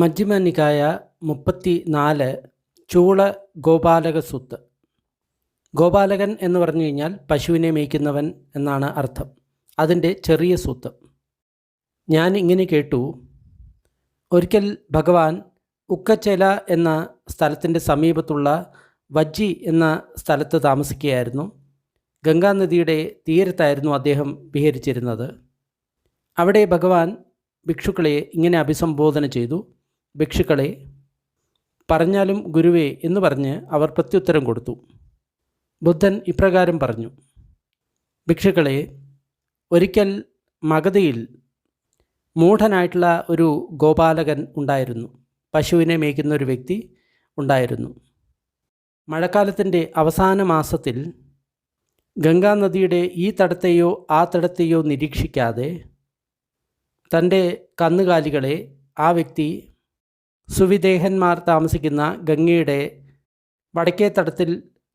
മജ്ജിമ നികായ 34 ചൂള ഗോപാലക സുത്ത്. ഗോപാലകൻ എന്ന് പറഞ്ഞു കഴിഞ്ഞാൽ പശുവിനെ മേയ്ക്കുന്നവൻ എന്നാണ് അർത്ഥം. അതിൻ്റെ ചെറിയ സൂത്ത്. ഞാൻ ഇങ്ങനെ കേട്ടു, ഒരിക്കൽ ഭഗവാൻ ഉക്കച്ചേല എന്ന സ്ഥലത്തിൻ്റെ സമീപത്തുള്ള വജ്ജി എന്ന സ്ഥലത്ത് താമസിക്കുകയായിരുന്നു. ഗംഗാനദിയുടെ തീരത്തായിരുന്നു അദ്ദേഹം വിഹരിച്ചിരുന്നത്. അവിടെ ഭഗവാൻ ഭിക്ഷുക്കളെ ഇങ്ങനെ അഭിസംബോധന ചെയ്തു. ഭിക്ഷുക്കളെ, പറഞ്ഞാലും ഗുരുവേ എന്ന് പറഞ്ഞ് അവർ പ്രത്യുത്തരം കൊടുത്തു. ബുദ്ധൻ ഇപ്രകാരം പറഞ്ഞു: ഭിക്ഷുക്കളെ, ഒരിക്കൽ മഗധയിൽ മൂഢനായിട്ടുള്ള ഒരു ഗോപാലകൻ ഉണ്ടായിരുന്നു. പശുവിനെ മേയ്ക്കുന്ന ഒരു വ്യക്തി ഉണ്ടായിരുന്നു. മഴക്കാലത്തിൻ്റെ അവസാന മാസത്തിൽ ഗംഗാനദിയുടെ ഈ തടത്തെയോ ആ തടത്തെയോ നിരീക്ഷിക്കാതെ തൻ്റെ കന്നുകാലികളെ ആ വ്യക്തി സുവിദേഹന്മാർ താമസിക്കുന്ന ഗംഗയുടെ വടക്കേ തടത്തിൽ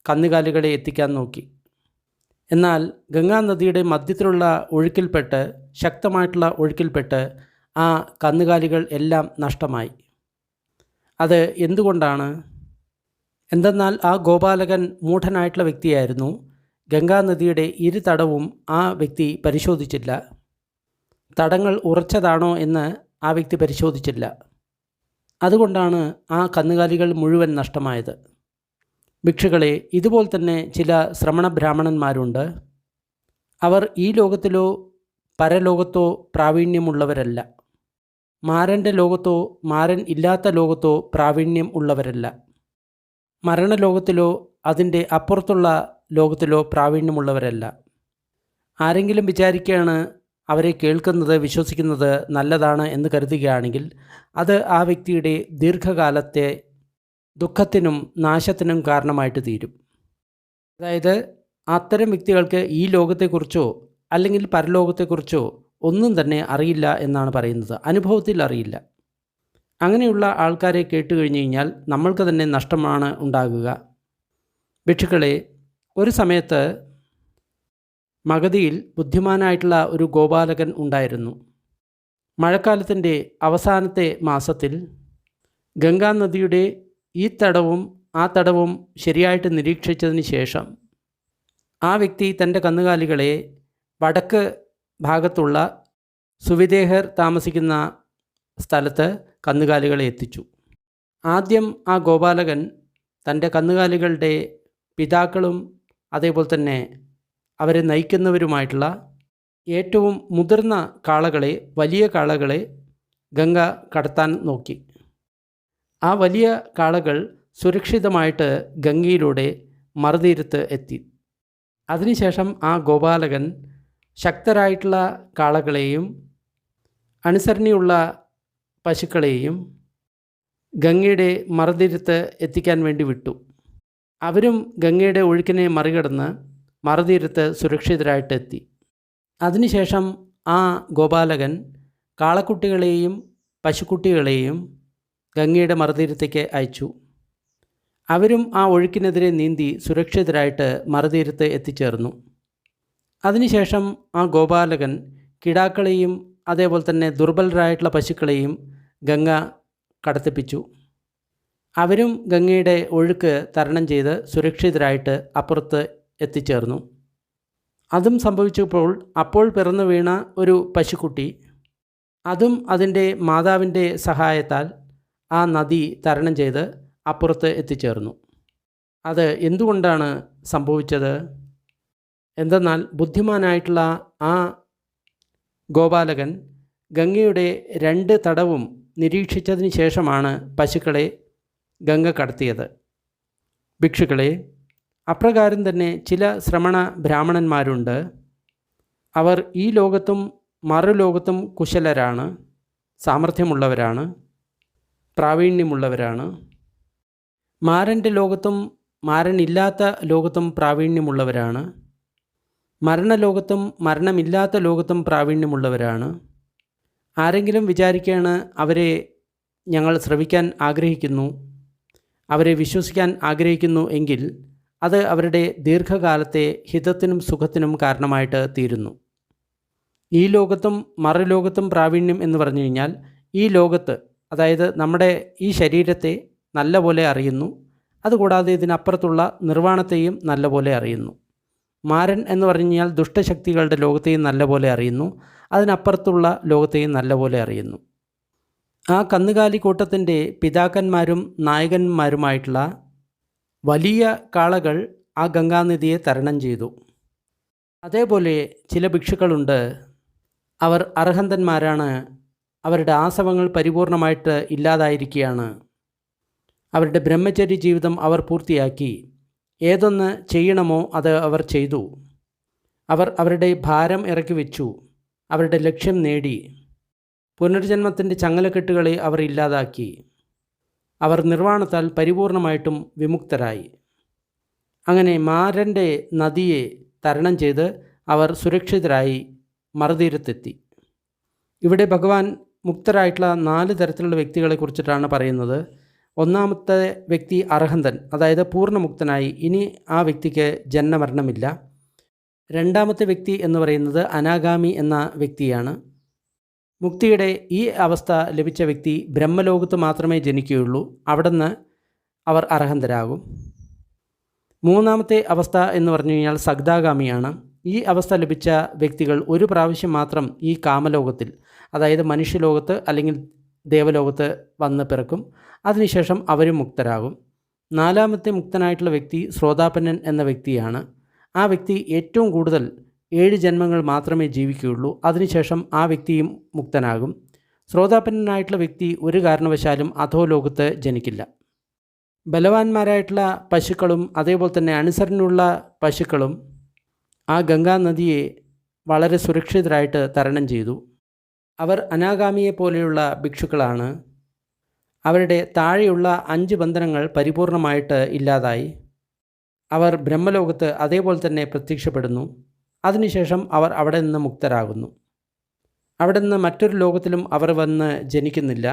കന്നുകാലികളെ എത്തിക്കാൻ നോക്കി. എന്നാൽ ഗംഗാനദിയുടെ മധ്യത്തിലുള്ള ഒഴുക്കിൽപ്പെട്ട്, ശക്തമായിട്ടുള്ള ഒഴുക്കിൽപ്പെട്ട് ആ കന്നുകാലികൾ എല്ലാം നഷ്ടമായി. അത് എന്തുകൊണ്ടാണ്? എന്തെന്നാൽ ആ ഗോപാലകൻ മൂഢനായിട്ടുള്ള വ്യക്തിയായിരുന്നു. ഗംഗാനദിയുടെ ഇരു തടവും ആ വ്യക്തി പരിശോധിച്ചില്ല. തടങ്ങൾ ഉറച്ചതാണോ എന്ന് ആ വ്യക്തി പരിശോധിച്ചില്ല. അതുകൊണ്ടാണ് ആ കന്നുകാലികൾ മുഴുവൻ നഷ്ടമായത്. ഭിക്ഷുക്കളെ, ഇതുപോലെ തന്നെ ചില ശ്രമണ ബ്രാഹ്മണന്മാരുണ്ട്. അവർ ഈ ലോകത്തിലോ പരലോകത്തോ പ്രാവീണ്യമുള്ളവരല്ല. മാരൻ്റെ ലോകത്തോ മാരൻ ഇല്ലാത്ത ലോകത്തോ പ്രാവീണ്യം ഉള്ളവരല്ല. മരണലോകത്തിലോ അതിൻ്റെ അപ്പുറത്തുള്ള ലോകത്തിലോ പ്രാവീണ്യമുള്ളവരല്ല. ആരെങ്കിലും വിചാരിക്കുകയാണ് അവരെ കേൾക്കുന്നത്, വിശ്വസിക്കുന്നത് നല്ലതാണ് എന്ന് കരുതുകയാണെങ്കിൽ അത് ആ വ്യക്തിയുടെ ദീർഘകാലത്തെ ദുഃഖത്തിനും നാശത്തിനും കാരണമായിട്ട് തീരും. അതായത് അത്തരം വ്യക്തികൾക്ക് ഈ ലോകത്തെക്കുറിച്ചോ അല്ലെങ്കിൽ പരലോകത്തെക്കുറിച്ചോ ഒന്നും തന്നെ അറിയില്ല എന്നാണ് പറയുന്നത്. അനുഭവത്തിൽ അറിയില്ല. അങ്ങനെയുള്ള ആൾക്കാരെ കേട്ട് കഴിഞ്ഞ് കഴിഞ്ഞാൽ നമ്മൾക്ക് തന്നെ നഷ്ടമാണ് ഉണ്ടാകുക. ഭിക്ഷുക്കളെ, ഒരു സമയത്ത് മഗധയിൽ ബുദ്ധിമാനായിട്ടുള്ള ഒരു ഗോപാലകൻ ഉണ്ടായിരുന്നു. മഴക്കാലത്തിൻ്റെ അവസാനത്തെ മാസത്തിൽ ഗംഗാനദിയുടെ ഈ തടവും ആ തടവും ശരിയായിട്ട് നിരീക്ഷിച്ചതിന് ശേഷം ആ വ്യക്തി തൻ്റെ കന്നുകാലികളെ വടക്ക് ഭാഗത്തുള്ള സുവിദേഹർ താമസിക്കുന്ന സ്ഥലത്ത് കന്നുകാലികളെ എത്തിച്ചു. ആദ്യം ആ ഗോപാലകൻ തൻ്റെ കന്നുകാലികളുടെ പിതാക്കളും അതേപോലെ തന്നെ അവരെ നയിക്കുന്നവരുമായിട്ടുള്ള ഏറ്റവും മുതിർന്ന കാളകളെ, വലിയ കാളകളെ ഗംഗ കടത്താൻ നോക്കി. ആ വലിയ കാളകൾ സുരക്ഷിതമായിട്ട് ഗംഗയിലൂടെ മറുതീരത്ത് എത്തി. അതിനുശേഷം ആ ഗോപാലകൻ ശക്തരായിട്ടുള്ള കാളകളെയും അനുസരണയുള്ള പശുക്കളെയും ഗംഗയുടെ മറുതീരത്ത് എത്തിക്കാൻ വേണ്ടി വിട്ടു. അവരും ഗംഗയുടെ ഒഴുക്കിനെ മറികടന്ന് മറുതീരത്ത് സുരക്ഷിതരായിട്ട് എത്തി. അതിനുശേഷം ആ ഗോപാലകൻ കാളക്കുട്ടികളെയും പശുക്കുട്ടികളെയും ഗംഗയുടെ മറുതീരത്തേക്ക് അയച്ചു. അവരും ആ ഒഴുക്കിനെതിരെ നീന്തി സുരക്ഷിതരായിട്ട് മറുതീരത്ത് എത്തിച്ചേർന്നു. അതിനുശേഷം ആ ഗോപാലകൻ കിടാക്കളെയും അതേപോലെ തന്നെ ദുർബലരായിട്ടുള്ള പശുക്കളെയും ഗംഗ കടത്തിപ്പിച്ചു. അവരും ഗംഗയുടെ ഒഴുക്ക് തരണം ചെയ്ത് സുരക്ഷിതരായിട്ട് അപ്പുറത്ത് എത്തിച്ചേർന്നു. അതും സംഭവിച്ചപ്പോൾ അപ്പോൾ പിറന്നു വീണ ഒരു പശുക്കുട്ടി, അതും അതിൻ്റെ മാതാവിൻ്റെ സഹായത്താൽ ആ നദി തരണം ചെയ്ത് അപ്പുറത്ത് എത്തിച്ചേർന്നു. അത് എന്തുകൊണ്ടാണ് സംഭവിച്ചത്? എന്തെന്നാൽ ബുദ്ധിമാനായിട്ടുള്ള ആ ഗോപാലകൻ ഗംഗയുടെ 2 തടവും നിരീക്ഷിച്ചതിന് ശേഷമാണ് പശുക്കളെ ഗംഗ കടത്തിയത്. ഭിക്ഷുക്കളെ, അപ്രകാരം തന്നെ ചില ശ്രമണ ബ്രാഹ്മണന്മാരുണ്ട്. അവർ ഈ ലോകത്തും മറുലോകത്തും കുശലരാണ്, സാമർഥ്യമുള്ളവരാണ്, പ്രാവീണ്യമുള്ളവരാണ്. മാരൻ്റെ ലോകത്തും മാരനില്ലാത്ത ലോകത്തും പ്രാവീണ്യമുള്ളവരാണ്. മരണലോകത്തും മരണമില്ലാത്ത ലോകത്തും പ്രാവീണ്യമുള്ളവരാണ്. ആരെങ്കിലും വിചാരിക്കുകയാണ് അവരെ ഞങ്ങൾ ശ്രവിക്കാൻ ആഗ്രഹിക്കുന്നു, അവരെ വിശ്വസിക്കാൻ ആഗ്രഹിക്കുന്നു എങ്കിൽ അത് അവരുടെ ദീർഘകാലത്തെ ഹിതത്തിനും സുഖത്തിനും കാരണമായിട്ട് തീരുന്നു. ഈ ലോകത്തും മറുലോകത്തും പ്രാവീണ്യം എന്ന് പറഞ്ഞു കഴിഞ്ഞാൽ ഈ ലോകത്ത് അതായത് നമ്മുടെ ഈ ശരീരത്തെ നല്ലപോലെ അറിയുന്നു. അതുകൂടാതെ ഇതിനപ്പുറത്തുള്ള നിർവ്വാണത്തെയും നല്ലപോലെ അറിയുന്നു. മാരൻ എന്ന് പറഞ്ഞു കഴിഞ്ഞാൽ ദുഷ്ടശക്തികളുടെ ലോകത്തെയും നല്ലപോലെ അറിയുന്നു. അതിനപ്പുറത്തുള്ള ലോകത്തെയും നല്ലപോലെ അറിയുന്നു. ആ കന്നുകാലി കൂട്ടത്തിൻ്റെ പിതാക്കന്മാരും നായകന്മാരുമായിട്ടുള്ള വലിയ കാളകൾ ആ ഗംഗാനദിയെ തരണം ചെയ്തു. അതേപോലെ ചില ഭിക്ഷുക്കളുണ്ട്. അവർ അർഹന്തന്മാരാണ്. അവരുടെ ആസവങ്ങൾ പരിപൂർണമായിട്ട് ഇല്ലാതായിരിക്കുകയാണ്. അവരുടെ ബ്രഹ്മചര്യ ജീവിതം അവർ പൂർത്തിയാക്കി. ഏതൊന്ന് ചെയ്യണമോ അത് അവർ ചെയ്തു. അവർ അവരുടെ ഭാരം ഇറക്കി വെച്ചു. അവരുടെ ലക്ഷ്യം നേടി. പുനർജന്മത്തിൻ്റെ ചങ്ങലക്കെട്ടുകളെ അവർ ഇല്ലാതാക്കി. അവർ നിർവ്വാണത്താൽ പരിപൂർണമായിട്ടും വിമുക്തരായി. അങ്ങനെ മാരൻ്റെ നദിയെ തരണം ചെയ്ത് അവർ സുരക്ഷിതരായി മറുതീരത്തെത്തി. ഇവിടെ ഭഗവാൻ മുക്തരായിട്ടുള്ള 4 തരത്തിലുള്ള വ്യക്തികളെ കുറിച്ചിട്ടാണ് പറയുന്നത്. ഒന്നാമത്തെ വ്യക്തി അർഹന്തൻ, അതായത് പൂർണ്ണമുക്തനായി. ഇനി ആ വ്യക്തിക്ക് ജന്മമരണമില്ല. രണ്ടാമത്തെ വ്യക്തി എന്ന് പറയുന്നത് അനാഗാമി എന്ന വ്യക്തിയാണ്. മുക്തിയുടെ ഈ അവസ്ഥ ലഭിച്ച വ്യക്തി ബ്രഹ്മലോകത്ത് മാത്രമേ ജനിക്കുകയുള്ളൂ. അവിടുന്ന് അവർ അർഹന്തരാകും. മൂന്നാമത്തെ അവസ്ഥ എന്ന് പറഞ്ഞു കഴിഞ്ഞാൽ സഗ്ദാഗാമിയാണ്. ഈ അവസ്ഥ ലഭിച്ച വ്യക്തികൾ ഒരു പ്രാവശ്യം മാത്രം ഈ കാമലോകത്തിൽ, അതായത് മനുഷ്യലോകത്ത് അല്ലെങ്കിൽ ദേവലോകത്ത് വന്ന് പിറക്കും. അതിനുശേഷം അവരും മുക്തരാകും. നാലാമത്തെ മുക്തനായിട്ടുള്ള വ്യക്തി ശ്രോതാപന്നൻ എന്ന വ്യക്തിയാണ്. ആ വ്യക്തി ഏറ്റവും കൂടുതൽ 7 ജന്മങ്ങൾ മാത്രമേ ജീവിക്കുകയുള്ളൂ. അതിനുശേഷം ആ വ്യക്തിയും മുക്തനാകും. ശ്രോതാപന്നനായിട്ടുള്ള വ്യക്തി ഒരു കാരണവശാലും അധോലോകത്ത് ജനിക്കില്ല. ബലവാന്മാരായിട്ടുള്ള പശുക്കളും അതേപോലെ തന്നെ അനുസരണയുള്ള പശുക്കളും ആ ഗംഗാനദിയെ വളരെ സുരക്ഷിതരായിട്ട് തരണം ചെയ്തു. അവർ അനാഗാമിയെ പോലെയുള്ള ഭിക്ഷുക്കളാണ്. അവരുടെ താഴെയുള്ള 5 ബന്ധനങ്ങൾ പരിപൂർണമായിട്ട് ഇല്ലാതായി. അവർ ബ്രഹ്മലോകത്ത് അതേപോലെ തന്നെ പ്രത്യക്ഷപ്പെടുന്നു. അതിനുശേഷം അവർ അവിടെ നിന്ന് മുക്തരാകുന്നു. അവിടെ നിന്ന് മറ്റൊരു ലോകത്തിലും അവർ വന്ന് ജനിക്കുന്നില്ല.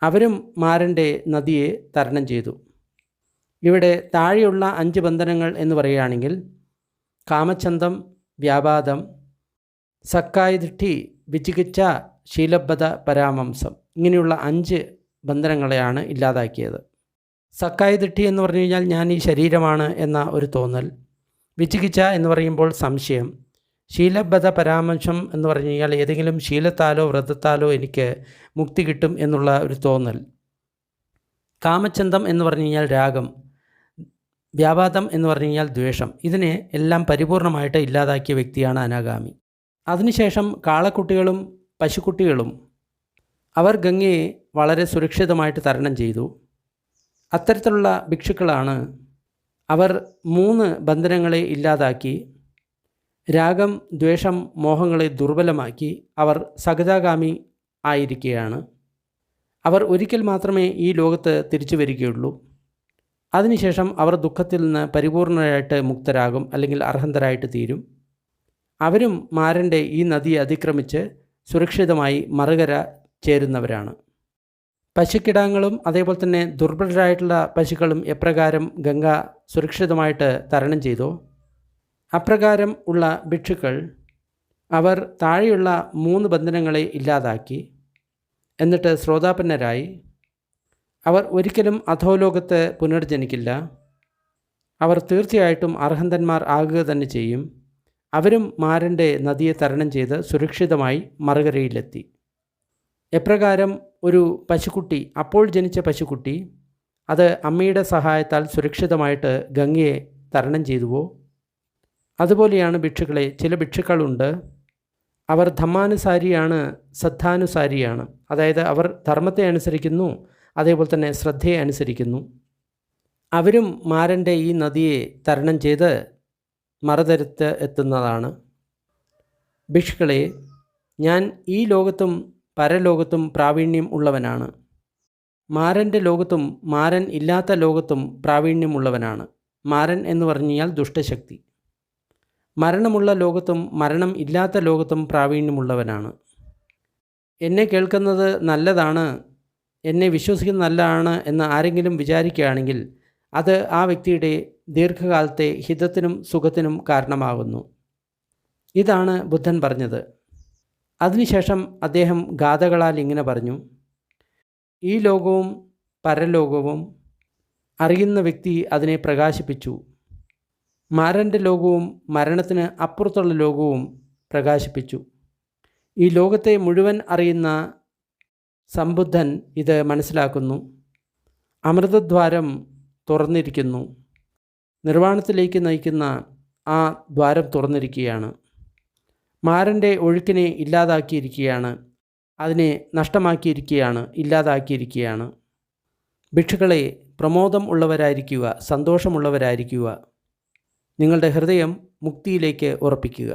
അവരും മാരൻ്റെ നദിയെ തരണം ചെയ്തു. ഇവിടെ താഴെയുള്ള 5 ബന്ധനങ്ങൾ എന്ന് പറയുകയാണെങ്കിൽ കാമച്ഛന്തം, വ്യാപാദം, സക്കായദിഷ്ഠി, വിചികിത്സ, ശീലബദ്ധ, പരാമംസം, ഇങ്ങനെയുള്ള 5 ബന്ധനങ്ങളെയാണ് ഇല്ലാതാക്കിയത്. സക്കായദിഷ്ഠി എന്ന് പറഞ്ഞു കഴിഞ്ഞാൽ ഞാൻ ഈ ശരീരമാണ് എന്ന ഒരു തോന്നൽ. വിചികിത്സ എന്ന് പറയുമ്പോൾ സംശയം. ശീലബദ്ധ പരാമർശം എന്ന് പറഞ്ഞു കഴിഞ്ഞാൽ ഏതെങ്കിലും ശീലത്താലോ വ്രതത്താലോ എനിക്ക് മുക്തി കിട്ടും എന്നുള്ള ഒരു തോന്നൽ. കാമച്ഛന്തം എന്ന് പറഞ്ഞു കഴിഞ്ഞാൽ രാഗം. വ്യാപാദം എന്ന് പറഞ്ഞു കഴിഞ്ഞാൽ ദ്വേഷം. ഇതിനെ എല്ലാം പരിപൂർണമായിട്ട് ഇല്ലാതാക്കിയ വ്യക്തിയാണ് അനാഗാമി. അതിനുശേഷം കാളക്കുട്ടികളും പശുക്കുട്ടികളും അവർ ഗംഗയെ വളരെ സുരക്ഷിതമായിട്ട് തരണം ചെയ്തു. അത്തരത്തിലുള്ള ഭിക്ഷുക്കളാണ്. അവർ 3 ബന്ധനങ്ങളെ ഇല്ലാതാക്കി. രാഗം, ദ്വേഷം, മോഹങ്ങളെ ദുർബലമാക്കി അവർ സകജാഗാമി ആയിരിക്കുകയാണ്. അവർ ഒരിക്കൽ മാത്രമേ ഈ ലോകത്ത് തിരിച്ചു വരികയുള്ളൂ. അതിനുശേഷം അവർ ദുഃഖത്തിൽ നിന്ന് പരിപൂർണരായിട്ട് മുക്തരാകും, അല്ലെങ്കിൽ അർഹന്തരായിട്ട് തീരും. അവരും മാരൻ്റെ ഈ നദിയെ അതിക്രമിച്ച് സുരക്ഷിതമായി മറുകര ചേരുന്നവരാണ്. പശുക്കിടാങ്ങളും അതേപോലെ തന്നെ ദുർബലരായിട്ടുള്ള പശുക്കളും എപ്രകാരം ഗംഗ സുരക്ഷിതമായിട്ട് തരണം ചെയ്തോ അപ്രകാരം ഉള്ള ഭിക്ഷുക്കൾ അവർ താഴെയുള്ള 3 ബന്ധനങ്ങളെ ഇല്ലാതാക്കി. എന്നിട്ട് ശ്രോതാപന്നരായി. അവർ ഒരിക്കലും അധോലോകത്ത് പുനർജനിക്കില്ല. അവർ തീർച്ചയായിട്ടും അർഹന്തന്മാർ ആകുക തന്നെ ചെയ്യും. അവരും മാരൻ്റെ നദിയെ തരണം ചെയ്ത് സുരക്ഷിതമായി മറുകരയിലെത്തി. എപ്രകാരം ഒരു പശുക്കുട്ടി, അപ്പോൾ ജനിച്ച പശുക്കുട്ടി, അത് അമ്മയുടെ സഹായത്താൽ സുരക്ഷിതമായിട്ട് ഗംഗയെ തരണം ചെയ്തുവോ, അതുപോലെയാണ് ഭിക്ഷുക്കളെ. ചില ഭിക്ഷുക്കളുണ്ട്, അവർ ധമ്മാനുസാരിയാണ്, ശ്രദ്ധാനുസാരിയാണ്. അതായത് അവർ ധർമ്മത്തെ അനുസരിക്കുന്നു, അതേപോലെ തന്നെ ശ്രദ്ധയെ അനുസരിക്കുന്നു. അവരും മാരൻ്റെ ഈ നദിയെ തരണം ചെയ്ത് മറുതരത്ത് എത്തുന്നതാണ്. ഭിക്ഷുക്കളെ, ഞാൻ ഈ ലോകത്തും പരലോകത്തും പ്രാവീണ്യം ഉള്ളവനാണ്. മാരൻ്റെ ലോകത്തും മാരൻ ഇല്ലാത്ത ലോകത്തും പ്രാവീണ്യമുള്ളവനാണ്. മാരൻ എന്ന് പറഞ്ഞു കഴിഞ്ഞാൽ ദുഷ്ടശക്തി. മരണമുള്ള ലോകത്തും മരണം ഇല്ലാത്ത ലോകത്തും പ്രാവീണ്യമുള്ളവനാണ്. എന്നെ കേൾക്കുന്നത് നല്ലതാണ്, എന്നെ വിശ്വസിക്കുന്നത് നല്ലതാണ് എന്ന് ആരെങ്കിലും വിചാരിക്കുകയാണെങ്കിൽ അത് ആ വ്യക്തിയുടെ ദീർഘകാലത്തെ ഹിതത്തിനും സുഖത്തിനും കാരണമാകുന്നു. ഇതാണ് ബുദ്ധൻ പറഞ്ഞത്. അതിനുശേഷം അദ്ദേഹം ഗാഥകളാൽ ഇങ്ങനെ പറഞ്ഞു. ഈ ലോകവും പരലോകവും അറിയുന്ന വ്യക്തി അതിനെ പ്രകാശിപ്പിച്ചു. മാരൻ്റെ ലോകവും മരണത്തിന് അപ്പുറത്തുള്ള ലോകവും പ്രകാശിപ്പിച്ചു. ഈ ലോകത്തെ മുഴുവൻ അറിയുന്ന സംബുദ്ധൻ ഇത് മനസ്സിലാക്കുന്നു. അമൃതദ്വാരം തുറന്നിരിക്കുന്നു. നിർവ്വാണത്തിലേക്ക് നയിക്കുന്ന ആ ദ്വാരം തുറന്നിരിക്കുകയാണ്. മാരൻ്റെ ഒഴുക്കിനെ ഇല്ലാതാക്കിയിരിക്കുകയാണ്. അതിനെ നഷ്ടമാക്കിയിരിക്കുകയാണ്, ഇല്ലാതാക്കിയിരിക്കുകയാണ്. ഭിക്ഷുക്കളെ, പ്രമോദം ഉള്ളവരായിരിക്കുക, സന്തോഷമുള്ളവരായിരിക്കുക. നിങ്ങളുടെ ഹൃദയം മുക്തിയിലേക്ക് ഉറപ്പിക്കുക.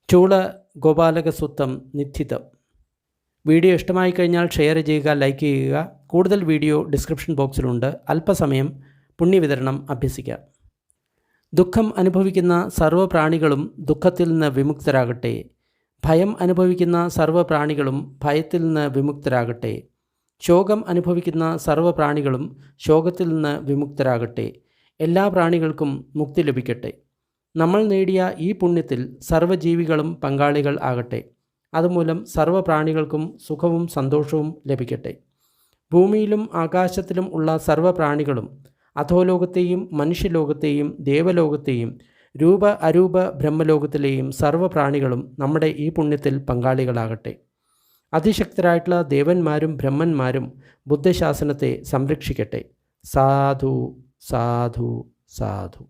ചൂള ഗോപാലകസുത്തം നിദ്ധിതം. വീഡിയോ ഇഷ്ടമായി കഴിഞ്ഞാൽ ഷെയർ ചെയ്യുക, ലൈക്ക് ചെയ്യുക. കൂടുതൽ വീഡിയോ ഡിസ്ക്രിപ്ഷൻ ബോക്സിലുണ്ട്. അല്പസമയം പുണ്യവിതരണം അഭ്യസിക്കാം. ദുഃഖം അനുഭവിക്കുന്ന സർവ്വ പ്രാണികളും ദുഃഖത്തിൽ നിന്ന് വിമുക്തരാകട്ടെ. ഭയം അനുഭവിക്കുന്ന സർവ്വ പ്രാണികളും ഭയത്തിൽ നിന്ന് വിമുക്തരാകട്ടെ. ശോകം അനുഭവിക്കുന്ന സർവ്വ പ്രാണികളും ശോകത്തിൽ നിന്ന് വിമുക്തരാകട്ടെ. എല്ലാ പ്രാണികൾക്കും മുക്തി ലഭിക്കട്ടെ. നമ്മൾ നേടിയ ഈ പുണ്യത്തിൽ സർവ്വജീവികളും പങ്കാളികൾ ആകട്ടെ. അതുമൂലം സർവ്വ പ്രാണികൾക്കും സുഖവും സന്തോഷവും ലഭിക്കട്ടെ. ഭൂമിയിലും ആകാശത്തിലും ഉള്ള സർവ്വ പ്രാണികളും അധോലോകത്തെയും മനുഷ്യലോകത്തെയും ദേവലോകത്തെയും രൂപ അരൂപ ബ്രഹ്മലോകത്തിലെയും സർവ്വ പ്രാണികളും നമ്മുടെ ഈ പുണ്യത്തിൽ പങ്കാളികളാകട്ടെ. അതിശക്തരായിട്ടുള്ള ദേവന്മാരും ബ്രഹ്മന്മാരും ബുദ്ധശാസനത്തെ സംരക്ഷിക്കട്ടെ. സാധു സാധു സാധു.